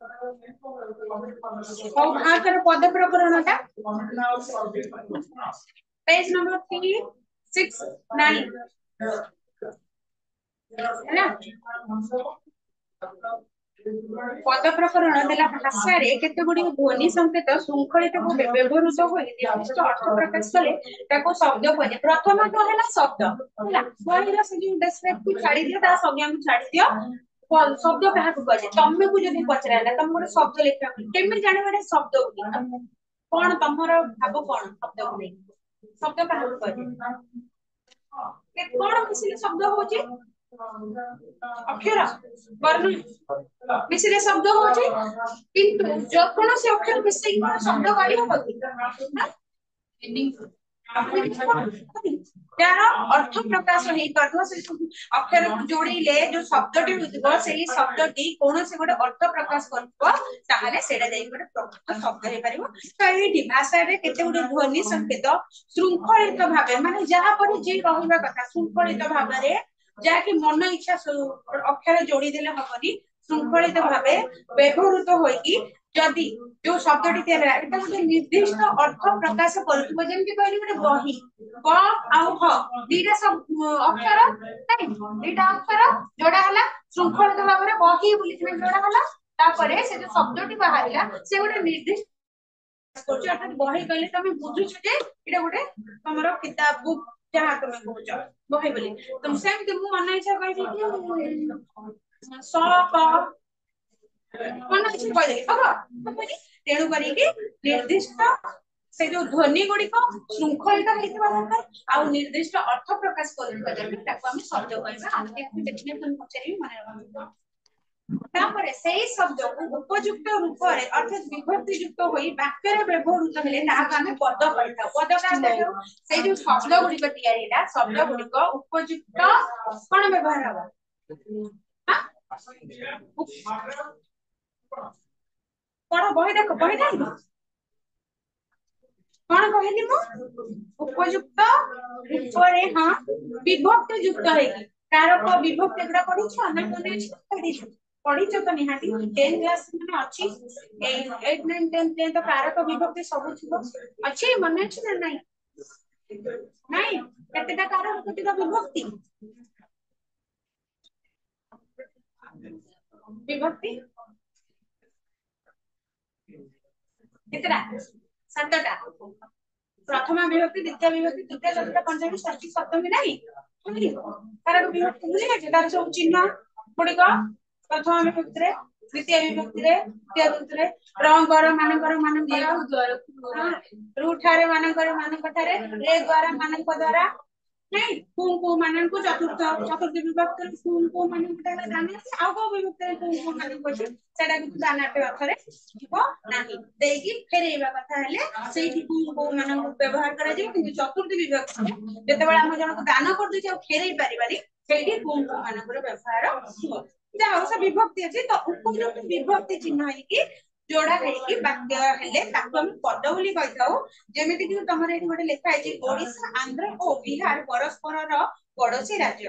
ହଉ ଆଙ୍କର ପଦ ପ୍ରକରଣଟା page number 369 ହେଲା पद प्रकरण देला भाषा रे केते गुडी ध्वनि संकेत शृंखलित भाबे व्यवहृत होई निर्दिष्ट अर्थ प्रकाश कले ताको शब्द कहले प्रथम तो हैला शब्द हैला ध्वनिर से जो डेस्क्रिप्टिव छाडी दियो ता संज्ञा को छाडी दियो शब्द कहा को कहले तम्मे को जदी पचराला तम गोटे शब्द लिखा केमे जाने गोटे शब्द होगी कोन तमरो भाव कोन शब्द को नहीं शब्द कहा को कहले के कोन मिसिले शब्द होची अक्षर वर्ण मिसिले शब्द होची किंतु जो कोन से अक्षर मिसई कोन शब्द गाली होती यार अर्थ प्रकाश हे करथो से अक्षर को जोड़ीले जो शब्दटी होतबो सेही शब्दटी कोन से गोटे अर्थ प्रकाश करथो ताहाले सेडा जाई गोटे प्रकृत शब्द हे परिबो तो एही भाषा रे केते गोटे ध्वनि संकेत शृंखलित भाबे माने जहा पर जे रहिबा कथा शृंखलित भाबे जाके मन इच्छा अक्षर जोड़ी देले हबनी शृंखलित भाबे व्यवहृत होई जदि जो शब्दटी तेरा एटा गोटे निर्दिष्ट अर्थ प्रकाश करथबो जेमति कहली गोटे बही क आउ ह दीटा सब अक्षर नाही दीटा अक्षर जोड़ा हला शृंखलित भाबरे बही बोली जोड़ा हला तापरे से जो शब्दटी बाहरिला से गोटे निर्दिष्ट करछ अर्थात बही कहले तमे बुझुछ जे एटा गोटे तमरो किताब बुक जहां तमे कहउछ बही बोली तुम सेम कि मु मन इच्छा कहि कि स क मन इच्छा कहि दे बाबा तेणु करी कि निर्दिष्ट से जो ध्वनि गुडी को शृंखलित हेतबा दरकार आ निर्दिष्ट अर्थ प्रकाश करबा दरकार ताको हम शब्द कहबा आ डेफिनेशन पचरी माने रखबा तापरे सेही शब्द को उपयुक्त रूप रे अर्थात विभक्ति युक्त होई वाक्य रे व्यवहृत हेले ताहा हम पद कहता पद का से जो शब्द गुडी को तयारीला शब्द गुडी को उपयुक्त कोन व्यवहार हबा कोन बही देखो बही नाही कोन कहली मु उपयुक्त रूप रे हां विभक्ति युक्त हेगी कारक विभक्ति गुडा पढी छ ना कोने पढ़ी तो निहाती 10 क्लास में अच्छी 8 9 10 तो कारक विभक्ति सब थिबो अच्छी मन अछि ना नहीं नहीं केतेटा कारक केतेटा विभक्ति विभक्ति केतेटा 7टा प्रथम विभक्ति द्वितीय विभक्ति तृतीय चतुर्थ पंचमी षष्ठी सप्तमी नहीं कारक विभक्ति बुझे जे तार सब चिन्ह गुडी को प्रथम विभक्ति रे द्वितीय विभक्ति रे तृतीय विभक्ति रे रंगर मानकर रूठारे मानकर मानकठारे रे द्वारा मानक द्वारा नहीं को मानन को चतुर्थ विभक्ति रे को मानन को दाना आ को विभक्ति रे को मानन को सेटा कि दानाटे अर्थरे जीवो नाही देगी फेरेबा कथा हेले सेठी को मानन को व्यवहार करा जे कि चतुर्थ विभक्ति जते बेला हम जन को दान कर दै छ फेरेई परिबारी सेठी को मानन को व्यवहार हो जा से विभक्ति अछि तो उपयुक्त विभक्ति चिन्ह है कि जोड़ा है कि वाक्य हेले ताको हम पद बोली कहताऊ जेमिति कि तमरे एठी गोटे लेखा है कि ओडिशा आंध्र और बिहार परस्पर रो पड़ोसी राज्य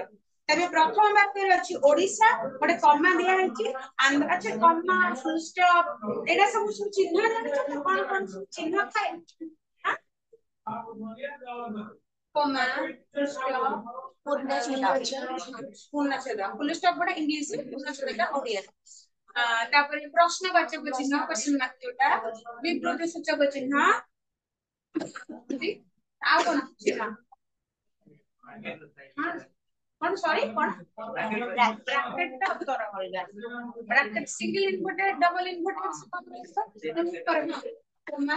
तबे प्रथम वाक्य रे अछि ओडिशा गोटे कमा दिया है कि आंध्र अच्छा कमा फुल स्टॉप एटा सब चिन्ह जाने कोन कोन चिन्ह थाए हां कमा फुल स्टॉप पूर्णछेद फुल स्टॉप बड़ा इंग्लिश में पूर्णछेद का ओडिया तापर प्रश्नवाचक चिन्ह क्वेश्चन मार्क जोटा विब्रत सूचक चिन्ह जी आ कोन चिन्ह हां कौन सॉरी कौन ब्रैकेट का उत्तर होगा bracket single inverted double inverted Karma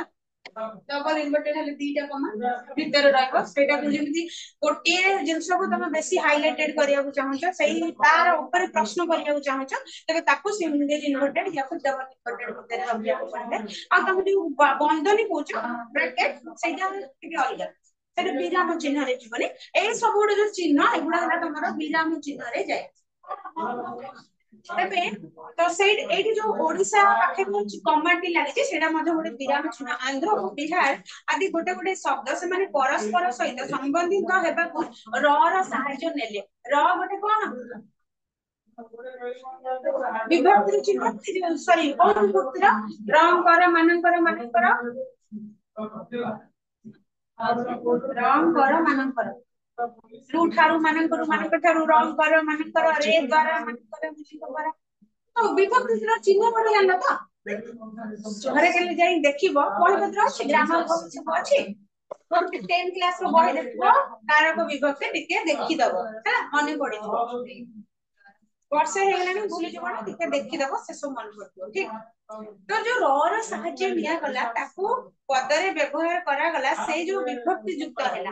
double inverted हले दीटा कमा भीतर रहबो सेटा को जेमिति गोटे जिंस को तमे बेसी हाइलाइटेड करिया को चाहछो सही तार ऊपर प्रश्न करिया को चाहछो तबे ताको सिंगल इन्वर्टेड या फिर डबल इन्वर्टेड भीतर रखिया को पड़े आ तमे जो बंधनी पूछो ब्रैकेट सेटा के अलग सेटा विराम चिन्ह रे जीवनी ए सब गुड जो चिन्ह एगुडा हला तमरो विराम चिन्ह रे जाय तबे तो सेट एठी जो ओडिसा पाखे को कमाटी लागि सेटा मध्ये गोटे विराम चिन्ह आंध्र और बिहार आदि गोटे गोटे शब्द से माने परस्पर सहित संबंधित हेबा को र सहाय्य नेले र गोटे कोन विभक्ति चिन्ह सॉरी कौन विभक्तिर रंकर मानकर मानकर रंकर मानकर रु ठारू मानकर मानकर ठारू रंकर मानकर रे द्वारा मानकर द्वारा तो विभक्ति चिन्ह पड़ जाना तो घरे के जाई देखिबो कोन पत्र अछि ग्रामर सब अछि 10 क्लास रो बही देखिबो कारक विभक्ति टिके देखि दबो है मने पड़ी वर्ष हे गलानी भूली जबना टिके देखि दबो से सब मन पड़तो ठीक तो जो र रो साहाय्य निया गला ताकू पदरे व्यवहार करा गला से जो विभक्ति युक्त हैला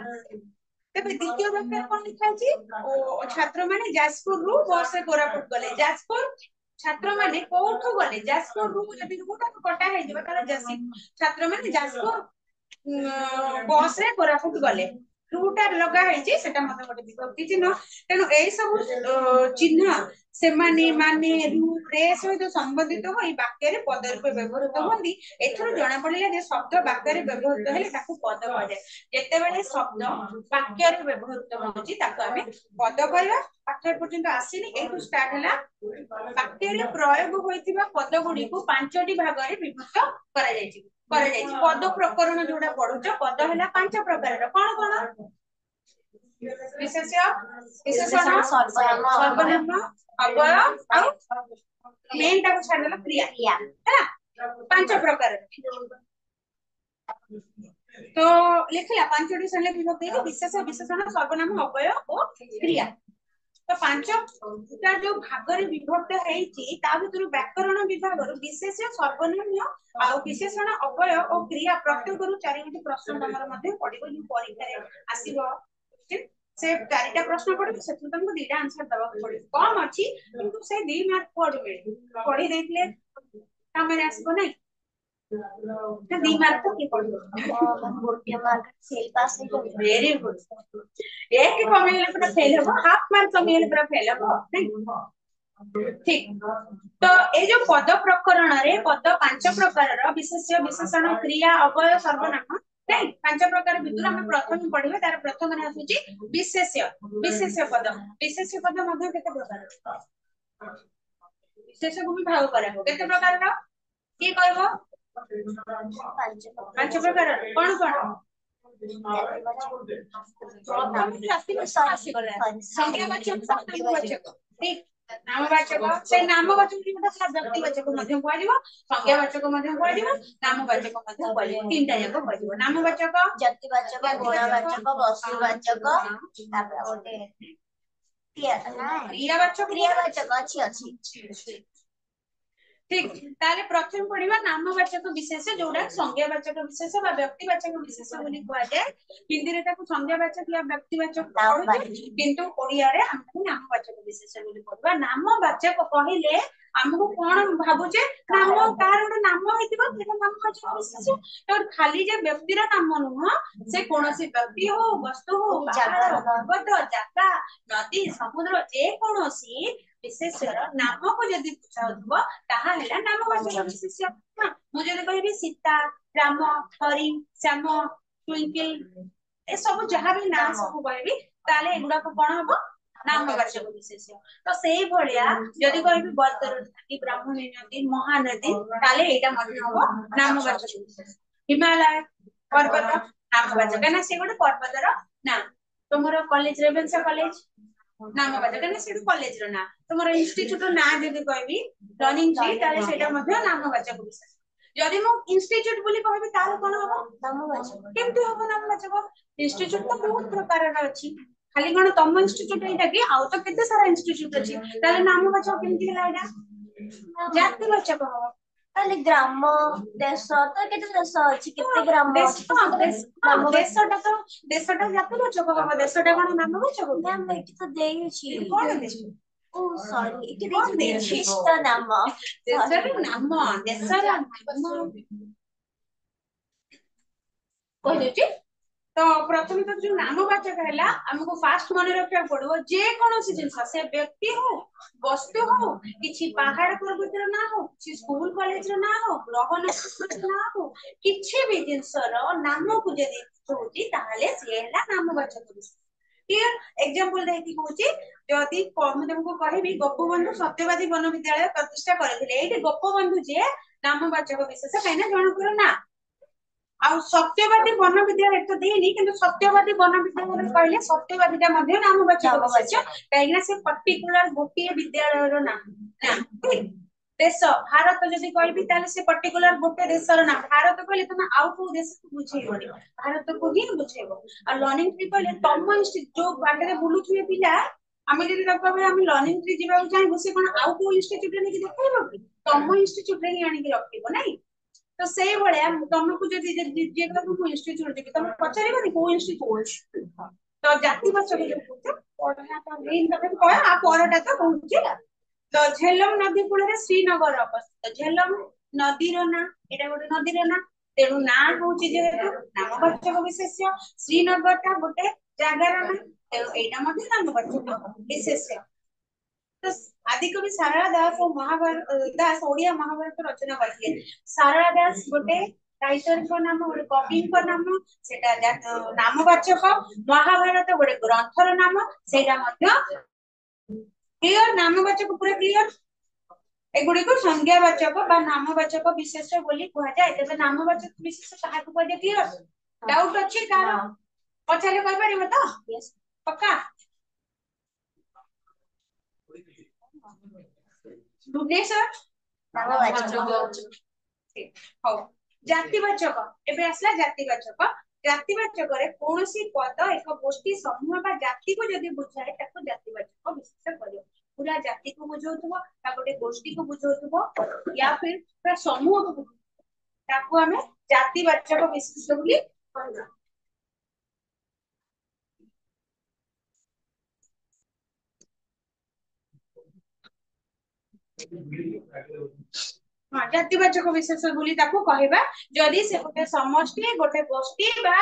तबे द्वितीय वाक्य कोन लिखा अछि ओ छात्र माने जाजपुर रु बस से कोरापुट गले जाजपुर छात्र माने कोठो गले जाजपुर रु जदी रुटा कटा हे जबा तार जासी छात्र माने जाजपुर बस रे कोरापुट गले रुटा लगा है जे सेटा मते गोटे विभक्ति चिन्ह तेनु एई सब चिन्ह से माने रु रे सहित संबंधित होई वाक्य रे पद रूपे व्यवहृत होंदी एथरो जणा पड़िला जे शब्द वाक्य रे व्यवहृत हेले ताकू पद कह जाय जेते बेले शब्द वाक्य रे व्यवहृत होची ताकू हमें पद कहवा पाठ पर्यंत आसीनी एतु स्टार्ट हला वाक्य रे प्रयोग होइतिबा पद गुडी को पांचटी भाग रे विभक्त करा जायछि पद प्रकरण जोडा पढुछ पद हला पांच प्रकार रो कोन कोन विशेष्य विशेषण सर्वनाम अव्यय और मेन टा को छाडला क्रिया हैला पांच प्रकार तो लिखला पांचटी संले विभक्ति विशेष विशेषण सर्वनाम अव्यय और क्रिया तो पांचटा जो भाग रे विभक्त हेची ता भितर व्याकरण विभाग रो विशेष सर्वनाम आ विशेषण अव्यय और क्रिया प्रत्येक रु चारिटी प्रश्न तमर मध्ये पडिबो जो परीक्षा रे आसीबो से चारिटा प्रश्न पडिबो से तुमको दीटा आंसर दबा पडिबो कम अछि किंतु से 2 मार्क पडिबे पढी देथिले हमरे आसीबो नै तो 2 मार्क तो की पडिबो गोटे मार्क फेल पास हो वेरी गुड एक कमेले पूरा फेल हो हाफ मार्क कमेले पूरा फेल हो नहीं ठीक तो ए जो पद प्रकरण रे पद पांच प्रकार रो विशेष्य विशेषण क्रिया अव्यय सर्वनाम नहीं पांच प्रकार भितर हम प्रथम पढिबे तार प्रथम रे आसुची विशेष्य पद मध्ये केते प्रकार विशेष्य को भी भाग करा हो केते प्रकार रो की कहबो पांच प्रकार कोन कोन प्रथम क्लासिक सासी गला संज्ञावाचक नामवाचक ठीक नामवाचक से नामवाचक की मतलब व्यक्तिवाचक मध्य पडिबो संज्ञावाचक मध्य पडिबो नामवाचक मध्य पडिबो तीनटा जाक पडिबो नामवाचक जातिवाचक गुणवाचक वस्तुवाचक तापर ओटे क्रियावाचक अछि ठीक ताले प्रथम पढिबा नामवाचक विशेष जोडा संज्ञावाचक विशेष बा व्यक्तिवाचक विशेष बोली कहै जाय हिंदी रे ताको संज्ञावाचक या व्यक्तिवाचक पढु किंतु ओडिया रे हम नामवाचक विशेष बोली पढबा नामवाचक कहिले हमको कोन भाबुचे नाम कार ओडा नाम हेतिबा सेटा नामवाचक विशेष तो खाली जे व्यक्ति रा नाम नुह से कोनोसी व्यक्ति हो वस्तु हो जगह पर्वत जागा नदी समुद्र जे कोनोसी विशेषर नाम को यदि पूछाउथबो ताहा हैला नामवाचक विशेष्य मु जदि कहबी सीता राम हरि श्याम ट्विंकल ए सब जहां भी नाम सब कहबी ताले एगुडा को कोन हबो नामवाचक विशेष्य तो सेही भलिया जदि कहबी बलतर नदी ब्राह्मणी नदी महानदी ताले एटा मध्ये हबो नामवाचक विशेष्य हिमालय पर्वत नामवाचक ना से गोटे पर्वतर नाम तोमरो कॉलेज रेवेन्सा कॉलेज नामवाचक ना सेडु कॉलेज रो ना तोमरो इंस्टिट्यूट रो ना जदि कहबी रनिंग जी ताले सेटा मध्ये नामवाचक विशेष्य जदि मु इंस्टिट्यूट बोली कहबी ताले कोन हबो नामवाचक केमति हबो नामवाचक इंस्टिट्यूट तो बहुत प्रकार रा अछि खाली कोन तम इंस्टिट्यूट एटा कि आउ तो केते सारा इंस्टिट्यूट अछि ताले नामवाचक केमति हला एटा जातिवाचक हबो ताले ग्राम देश तो केते देश अछि केते ग्राम देशटा जातिवाचक हबो देशटा कोन नामवाचक नाम एटी तो देई अछि कोन देश ओ सॉरी एटी देई विशिष्ट नाम देशर नाम कहले तो प्रथम तो जो नामवाचक हैला हमको फास्ट मन रखिया पड़ो जे कोनोसी जिंस से व्यक्ति हो वस्तु हो किछि पहाड़ पर्वत रो ना हो किछि स्कूल कॉलेज रो ना हो ग्रह नक्षत्र ना हो किछि भी जिंस रो नाम को जदी होती ताले से हैला नामवाचक क्लियर एग्जांपल देती कहूची जदि मैं तुमको कहबी गोपबंधु सत्यवादी वन विद्यालय प्रतिष्ठा करथिले एठी गोपबंधु जे नामवाचक विशेष कहिना जनकर ना आ सत्यवादी वन विद्यालय तो देनी किंतु सत्यवादी वन विद्यालय कहले सत्यवादीटा मध्ये नामवाचक विशेष कहिना से पर्टिकुलर गोटे विद्यालय रो नाम ना देश भारत जदि कहबी ताले से पर्टिकुलर गोटे देशर नाम भारत कहले तुम आउ को देश को बुझेइबनी भारत को ही बुझेइबो आ लर्निंग ट्री कहले तम इंस्टीट्यूट जो बाटरे बुलुथुए पिला आमे जदि कहबे हम लर्निंग ट्री जीवा चाहबो से कोन आउ को इंस्टीट्यूट रे कि देखैबो कि तम इंस्टीट्यूट रे ही आनी कि रखिबो नै तो सेई भलिया तुमको जदि जे को इंस्टीट्यूट देबी तुम पचारिबनी को इंस्टीट्यूट तो जातिवाचक जो कहते पढ़ा तो मेन तबे कह आ परटा तो कहूची तो झेलम नदी कूल श्रीनगर अवस्थित झेलम नदी रो ना एटा गोटे नदी रो ना तेणु ना होची जेहेतु नामवाचक विशेष्य श्रीनगर टा गोटे जगार ना तेणु एटा मध्ये नामवाचक विशेष्य तो आदिकवि सारला दास और महाभारत दास ओडिया महाभारत रचना करथिले सारला दास गोटे राइटर को नाम गोटे कवि को नाम सेटा नामवाचक महाभारत गोटे ग्रंथर नाम सेटा मध्ये क्लियर नामवाचक पूरा क्लियर एगुडी को संज्ञावाचक बा नामवाचक विशेष बोली कहा जाय तबे नामवाचक विशेष कहा को कह क्लियर डाउट अछि कार पछाले कह परिबो त यस पक्का भुवनेश्वर नामवाचक हो जातिवाचक एबे असला जातिवाचक जातिवाचक रे कोनोसी पद एक गोष्ठी समूह बा जाति को जदी बुझाए ताको जातिवाचक विशेष करियो पूरा जाति को बुझौथबो ता गोटे गोष्ठी को बुझौथबो या फिर पूरा समूह को ताको हमें जातिवाचक विशेष बोली कहना हाँ जातिवाचक विशेष बोली ताको कहबा जदी से गोटे समष्टि गोटे गोष्ठी बा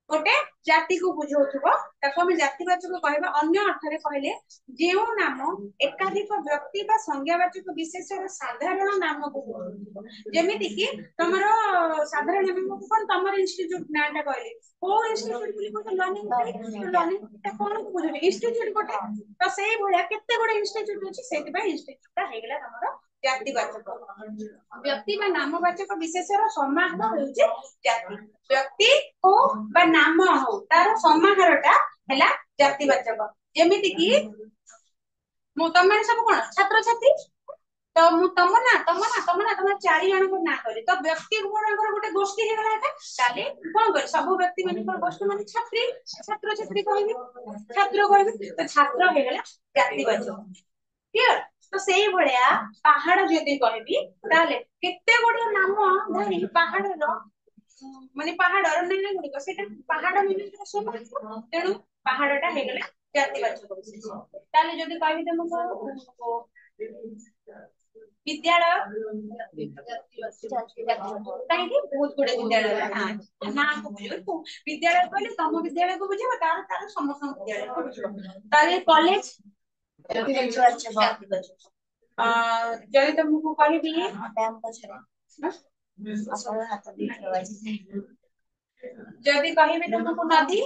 गोटे जाति को बुझौथबो ताको हम जातिवाचक कहबा अन्य अर्थ रे कहले जेउ नाम एकाधिक व्यक्ति बा संज्ञावाचक विशेषण साधारण नाम को बुझौथबो जेमिति कि तमरो साधारण नाम को कोन तमर इंस्टीट्यूट नाटा कहले को इंस्टीट्यूट बोली को लर्निंग ता कोन को बुझौ इंस्टीट्यूट गोटे तो सेही भलिया केते गोटे इंस्टीट्यूट अछि सेति बा इंस्टीट्यूट ता हेगला तमरो जातिवाचक व्यक्ति बा नामवाचक विशेषण समाहार होउचे जाति व्यक्ति हो बा नाम हो तार समाहारटा हैला जातिवाचक जेमिति कि मु तमन सब कोन छात्र छात्री तो मु तम चारि जन को ना करे तो व्यक्ति गुणकर गोटे गोष्ठी हे गला एटा ताले कोन करे सब व्यक्ति मानकर गोष्ठी माने छात्री छात्र छात्री कहबी छात्र कहबी तो छात्र हे गला जातिवाचक क्लियर तो सेही भलिया पहाड़ जदी कहबी ताले केते गोटे नाम धरि पहाड़ रो माने पहाड़ रो नाम गुडी को सेटा पहाड़ माने समान तेनु पहाड़टा हे गला जातिवाचक विशेष ताले जदी कहबी तुमको विद्यालय काहे बहुत गुडे विद्यालय ना को बुझो विद्यालय कहले तम विद्यालय को बुझो तार तार समस्त विद्यालय को बुझो ताले कॉलेज जदि तुमको कहबी डैम पछरे जदि कहबी तुमको नदी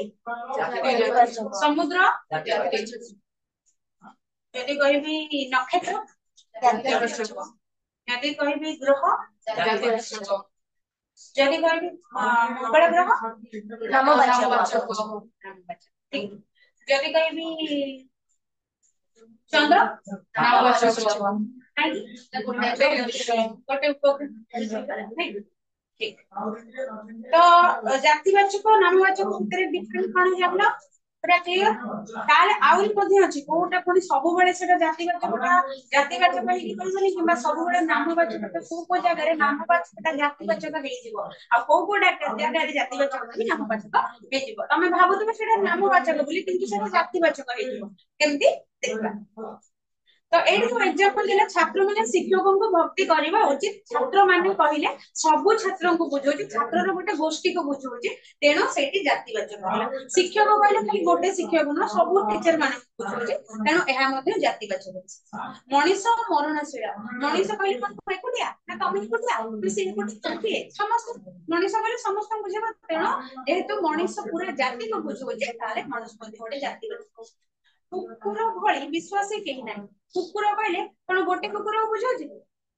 समुद्र जदि कहबी नक्षत्र जदि कहबी ग्रह जदि कहबी मंगल ग्रह नामवाचक ठीक जदि कहबी चंद्र नामवाचक गोटे उपग्रह ठीक तो जातिवाचक नामवाचक भितर डिफरेंस कोन जानलो पूरा क्लियर ताले आउरी मध्ये अछि कोटा पुनी सब बेले सेटा जातिवाचक ही करबनी किबा सब बेले नामवाचक को जगह रे नामवाचक जातिवाचक हे जिवो आ कोडा जगह रे जातिवाचक भी नामवाचक हे जिवो तमे भाबुतबे सेटा नामवाचक बोली किंतु सेटा जातिवाचक हे जिवो केमती देखबा तो एठी जो एग्जांपल दिले छात्र माने शिक्षकों को भक्ति करबा उचित छात्र माने कहिले सब छात्रों को बुझोची छात्र रो गोटे गोष्ठी को बुझोची तेनो सेठी जातिवाचक होला शिक्षक कहले खाली गोटे शिक्षक न सब टीचर माने बुझोची तेनो एहा मध्ये जातिवाचक मनीष मरणशील मनीष कहले कोन एकुडिया ना कमी एकुडिया मिसी एकुडिया समस्त मनीष कहले समस्त बुझेबा तेनो जेहेतु मनीष पूरा जाति को बुझोची ताले मनीष मध्ये गोटे जातिवाचक कुकुर भली विश्वासी कहीं ना कुकुर कहले कौन गोटे कुकुर बुझाଉଛି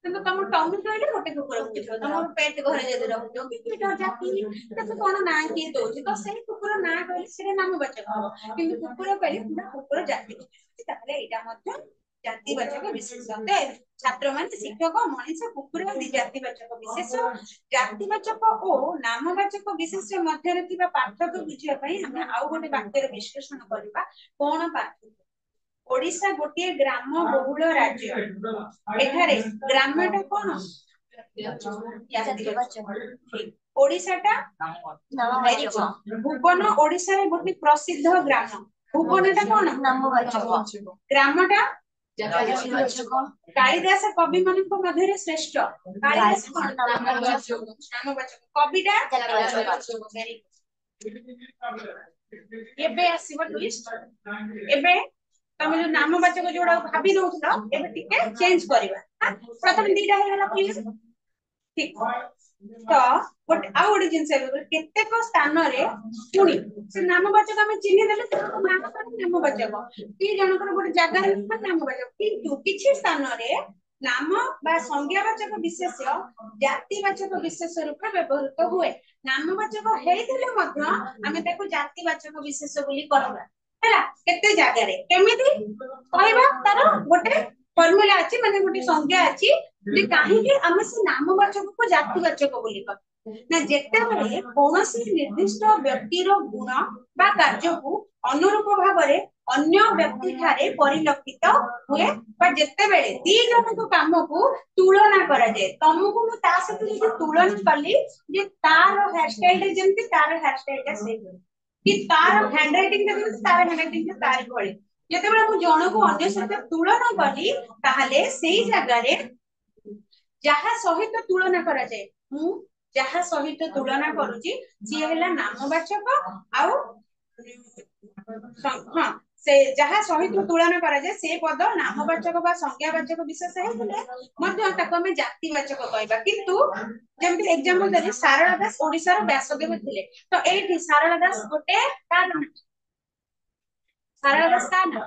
କିନ୍ତୁ ତମ ଟମି କହିଲେ ଗୋଟେ କୁକୁର ବୁଝିବ ତମ ପେଟ ଘରେ ଯଦି ରଖୁଛ କି କିଟ ଜାତି ତାକୁ କଣ ନାଁ କିଏ ଦଉଛି ତ ସେଇ କୁକୁର ନାଁ କହିଲେ ସେଟା ନାମବାଚକ ହବ କିନ୍ତୁ କୁକୁର କହିଲେ ପୁରା କୁକୁର ଜାତି ତାହେଲେ ଏଇଟା ମଧ୍ୟ ଜାତିବାଚକ ବିଶେଷ ଛାତ୍ର ମାନେ ଶିକ୍ଷକ ମଣିଷ କୁକୁର ଆଦି ଜାତିବାଚକ ବିଶେଷ ଜାତିବାଚକ ଓ ନାମବାଚକ ବିଶେଷ ମଧ୍ୟରେ ଥିବା ପାର୍ଥକ୍ୟ ବୁଝିବା ପାଇଁ ଆମେ ଆଉ ଗୋଟେ ବାକ୍ୟର ବିଶ୍ଳେଷଣ କରିବା କଣ ପାର୍ଥକ୍ୟ ओडिशा गोटे ग्राम बहुल राज्य एठारे ग्रामटा कोन ओडिशाटा भुवन ओडिशा रे गोटे प्रसिद्ध ग्राम भुवनटा कोन नामवाचक ग्रामटा कालिदास कवि मानक मध्यरे श्रेष्ठ कालिदास कोन नामवाचक कविटा एबे आसीबो ट्विस्ट एबे तमे जो नामवाचक जोड़ा भाबी दउथलो एबे टिके चेंज करबा प्रथम दीटा हे गला क्लियर ठीक तो बट आ ओडी जिंस केतेक स्थान रे पुनी से नामवाचक हम चिन्ह देले नामवाचक की जनकर गोटे जगह रे नामवाचक किंतु किछि स्थान रे नाम बा संज्ञावाचक विशेष जातिवाचक विशेष रूप व्यवहृत हुए नामवाचक हेइथिले मध्य हमें ताको जातिवाचक विशेष बोली कहबा केते जगह रे केमिति कहबा तार गोटे फॉर्मूला अछि माने गोटे संज्ञा अछि जे काहे कि हम से नामवाचक को जातिवाचक बोली कहबा ना जेते बेले कोनोसी निर्दिष्ट व्यक्तिर गुण बा कार्य को अनुरूप भाबरे अन्य व्यक्ति ठारे परिलक्षित हुए बा जेते बेले दी जन को काम को तुलना करा जाय तुमको मु ता सहित जे तुलना कली जे तार हेयर स्टाइल जेमति तार हेयर स्टाइल से कि तार हैंडराइटिंग देखो तार हैंडराइटिंग से तार भଳି ଯେତେବେଳେ ମୁଁ ଜଣକୁ ଅନ୍ୟ ସହିତ ତୁଳନା କଲି ତାହେଲେ ସେଇ ଜାଗାରେ ଯାହା ସହିତ ତୁଳନା କରାଯାଏ ମୁଁ ଯାହା ସହିତ ତୁଳନା କରୁଛି ସିଏ ହେଲା ନାମବାଚକ ଆଉ ହଁ से जहा सहित तुलना करा जाय से पद नामवाचक बा संज्ञावाचक विशेष हेतले मध्य ताको हम जातिवाचक कहबा किंतु जेमति एग्जांपल देली सारला दास ओडिसा रो व्यासदेव थिले तो एठी सारला दास गोटे कान सारला दास कान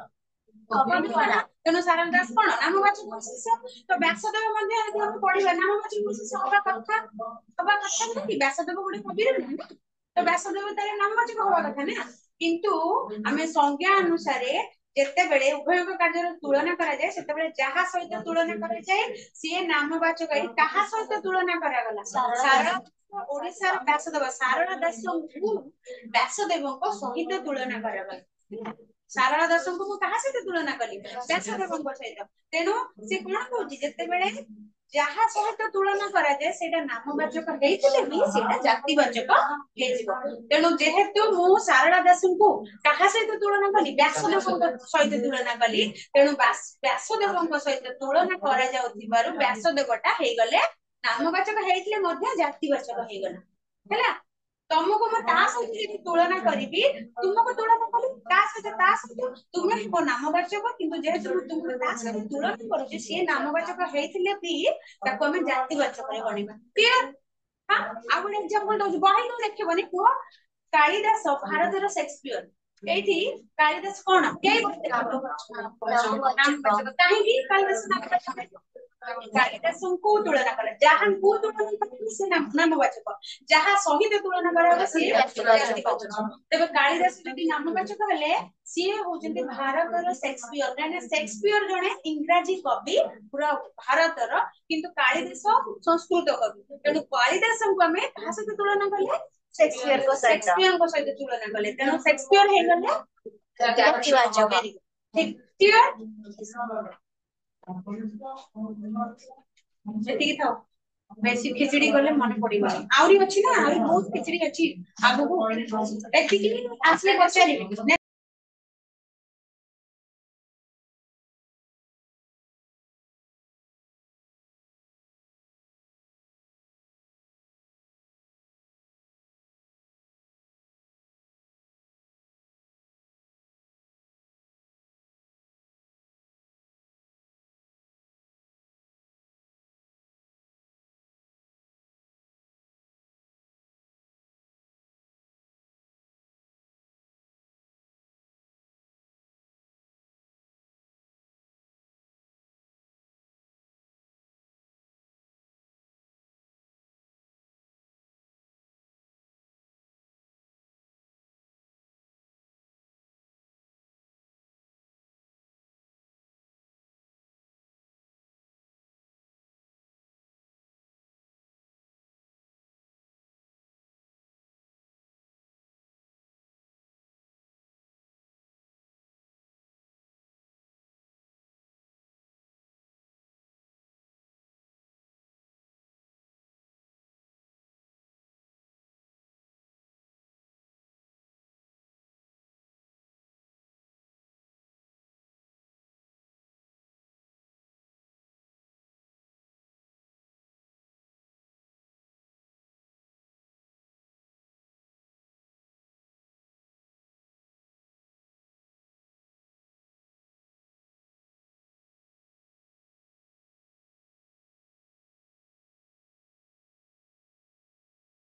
कवि कोना तेनो सारला दास कोन नामवाचक विशेष तो व्यासदेव मध्य यदि हम पढिबा नामवाचक विशेष होबा कथा कि व्यासदेव गोटे कवि रे तो व्यासदेव तारे नामवाचक होबा कथा ना किंतु हमें संज्ञा अनुसार जेते बेले उभय कार्य तुलना करा जाय सेते बेले जहा सहित तुलना करा जाय से नामवाचक है कहा सहित तुलना करा गला सारा ओडिसा रो व्यासदेव सारला दास को व्यासदेव को सहित तुलना करा गला सारला दास को कहा सहित तुलना कली व्यासदेव को सहित तेनु से कोन कहूची जेते बेले जहा सहित तुलना करा जाय सेटा नामवाचक हेइतिले भी सेटा जातिवाचक हेजिबो तेनु जेहेतु मु सारला दास को कहा सहित तुलना कली व्यासदेव सहित तुलना कली तेनु व्यासदेव सहित तुलना करा जाउतिबारु व्यासदेवटा हेइ गले नामवाचक हेइतिले मध्ये जातिवाचक हेइ गला हैला तुमको मैं ता सहित तुलना करिबी तुमको तुलना कली ता सहित तुमे को नामवाचक किंतु जेहेतु तुमको ता सहित तुलना करूची से नामवाचक हेइतिले भी ताको हम जातिवाचक रे गणिबा क्लियर हां आ गुड एग्जांपल दउ बहाई न देखबनी को कालिदास भारत रो शेक्सपियर एठी कालिदास कोन के नामवाचक काहे कि कालिदास नामवाचक कालिदास को तुलना करा जहां को तुलना करा से नामवाचक जहां सहित तुलना करा से जातिवाचक तबे कालिदास जदि नामवाचक हले सी होजंती भारत रो शेक्सपियर ना शेक्सपियर जने इंग्रजी कवि पूरा भारत रो किंतु कालिदास संस्कृत कवि तेनु कालिदास को हमें कहा से तुलना करले शेक्सपियर को सहित तुलना करले तेनु शेक्सपियर हे गले जातिवाचक ठीक क्लियर जेतिकी थाओ बेसी खिचड़ी करले मन पड़िबो आउरी अछि ना आउरी बहुत खिचड़ी अछि आगु एतिकी आसले पचारि